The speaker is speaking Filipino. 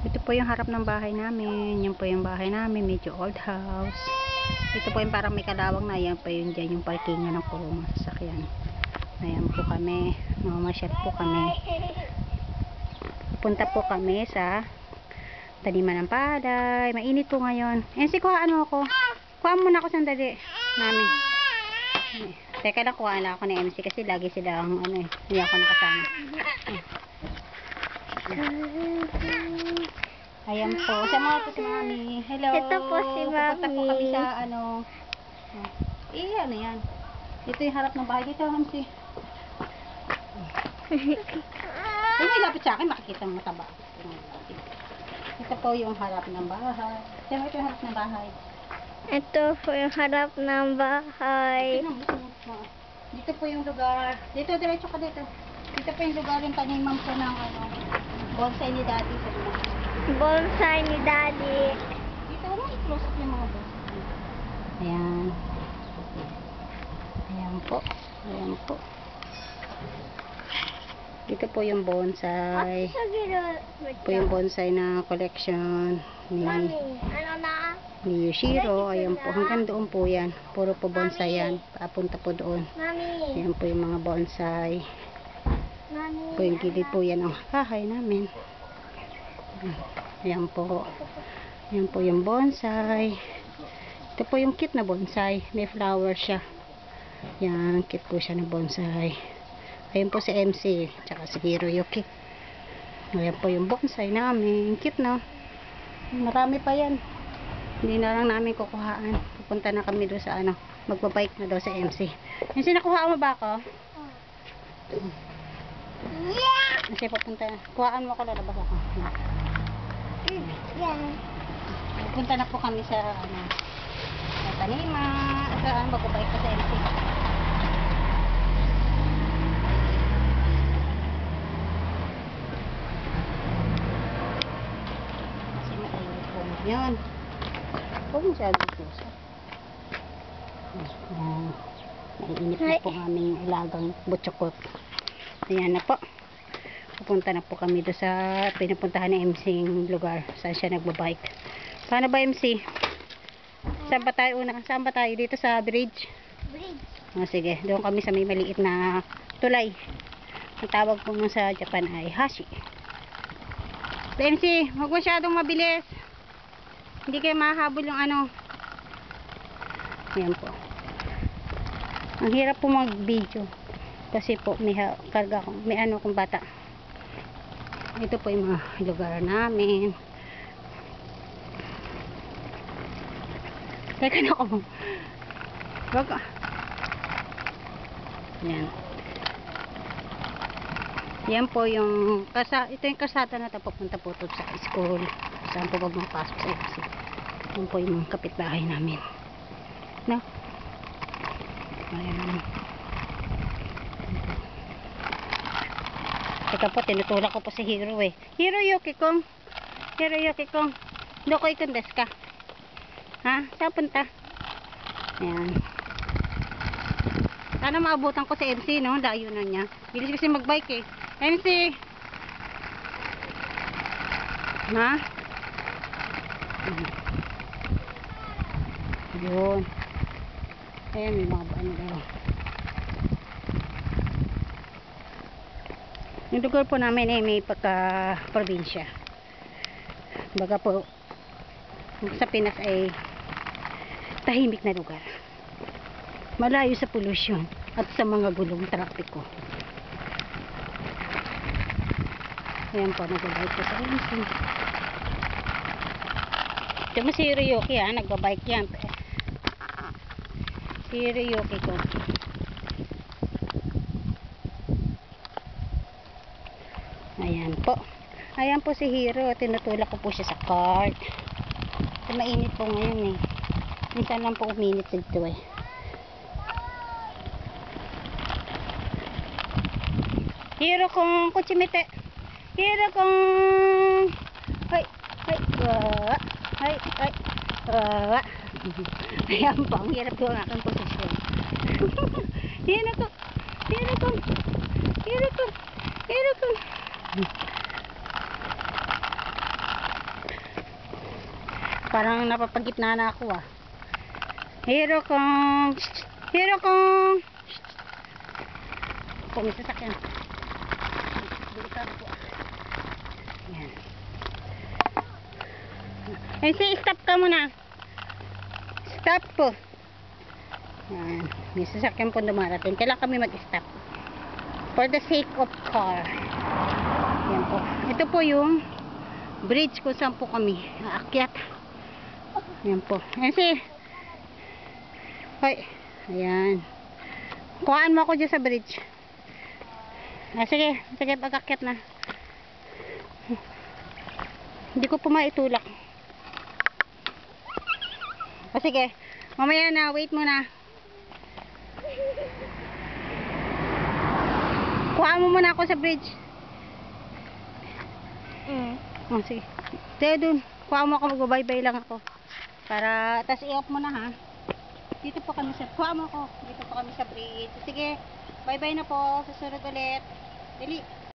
Ito po yung harap ng bahay namin. Yan po yung bahay namin. Medyo old house. Ito po yung parang may kalawang na. Yan po yung dyan yung parkingan ng puro mga sasakyan. Ayan po kami. Mamasyal po kami. Punta po kami sa taniman ng palay. Mainit po ngayon. Ayan si kuhaan mo ako. Kuhaan muna ako sandali. Mami. Teka lang, kuhaan lang ako ni MC kasi lagi sila ang ano eh. Hindi ako nakasama. Ayan po. Sama po si Mami. Hello. Ito po si Mami. Pupunta po kami sa ano. Ano yan. Ito yung harap ng bahay. Dito MC. Ay, may lapit sa akin. Makikita mo mataba. Ito po yung harap ng bahay. Ito yung harap ng bahay. Ito po yung harap ng bahay. Dito po yung lugar. Dito, diretso ka dito. Dito po yung lugar yung taniman po ng ano, bonsai ni Daddy. Bonsai ni Daddy. Dito, close up yung mga bonsai. Ayan. Ayan po. Ayan po. Dito po yung bonsai. Ito po yung bonsai na collection ni Mami, ano na? ni Yoshiro. Ayan po. Hanggang doon po yan. Puro po bonsai yan. Papunta po doon. Mami. Ayan po yung mga bonsai. Mami. Po yung gilid po yan ang kahay namin. Ayan po. Ayan po yung bonsai. Ito po yung cute na bonsai. May flower siya. Ayan. Cute po siya na bonsai. Ayan po si MC. Tsaka si Hiroyuki. Ayan po yung bonsai namin. Cute na. Marami pa yan. Hindi na lang namin kukuhaan. Pupunta na kami doon sa ano. Magbabike na daw sa MC. MC, nakuhaan mo ba ako? Yeah! Kasi pupunta na. Kuhaan mo ako, lalabas ako. Yeah. Pupunta na po kami sa ano. Sa tanima. Saan magbabike pa sa MC. Kasi mainit po yun. Huwag masyadong puso. Ayan. Naiinit na po ang aming ilagang butchokot. Ayan na po. Pupunta na po kami doon sa pinupuntahan ni MC yung lugar. Saan siya nagbabike. Paano ba MC? Saan ba tayo una? Saan ba tayo? Dito sa bridge? Bridge. O sige. Doon kami sa may maliit na tulay. Ang tawag po mo sa Japan ay hashi. MC, huwag masyadong mabilis. Hindi kayo mahabol yung ano. Ayan po. Ang hirap po mag-video. Kasi po may karga ko. May ano kong bata. Ito po yung mga lugar namin. Teka na ako. Wag. Ayan. Yan po yung ito yung kasada na papunta po to sa school. Saan po pag mapasok sa MC. Yan po yung kapitbahay namin. No? Ayan. Teka po, tinutulak ko po si Hiro eh. Hiroyuki kong. Hiroyuki kong. Dokoy kong desu ka. Ha? Saan punta? Ayan. Sana maabutan ko si MC, no? Layo na niya. Bilis kasi magbike eh. MC! Ha? Yun. Ayan, may mga ano daw. Yung lugar po namin eh, may pagka-probinsya. Baga po, sa Pinas ay tahimik na lugar. Malayo sa pollution at sa mga gulong trapiko. Ayan po, nagbabike po sa MC. Ito mo si Hiroyuki ha, nagbabike yan. Si Hiroyuki ko. Ayan po. Ayan po si Hiro. Tinutulak ko po siya sa cart. Kasi mainit po ngayon eh. Minsan lang po uminit dito eh. Hiro kong kuchimite. Hiro kong hay hay hay hay ayan po. Ang hirap ko ang aking posisyon. Hiro ko. Hiro ko. Hiro ko. Hiro ko. Parang napapagitna na ako ah. Hero kong. Hero kong. Kung may sasakyan. Delikado po ah. Yan. MC, stop ka muna. Stop po. Yan. May sasakyan po dumarating. Kailangan kami mag-stop. For the sake of car. Yan po. Ito po yung bridge kung saan po kami aakyat. Yan po. MC. Hoy. Ayan. Kuhaan mo ako dyan sa bridge. Ah, sige. Sige, pag-akyat na. Hindi ko po maitulak. O sige. Mamaya na. Wait muna. Kuha mo muna ako sa bridge. O sige. Tayo dun. Kuha mo ako. Mag-bye-bye lang ako. Para, tas i-off mo na ha. Dito po kami sa, kuha mo ako. Dito po kami sa bridge. Sige. Bye-bye na po. Susunod ulit. Dali.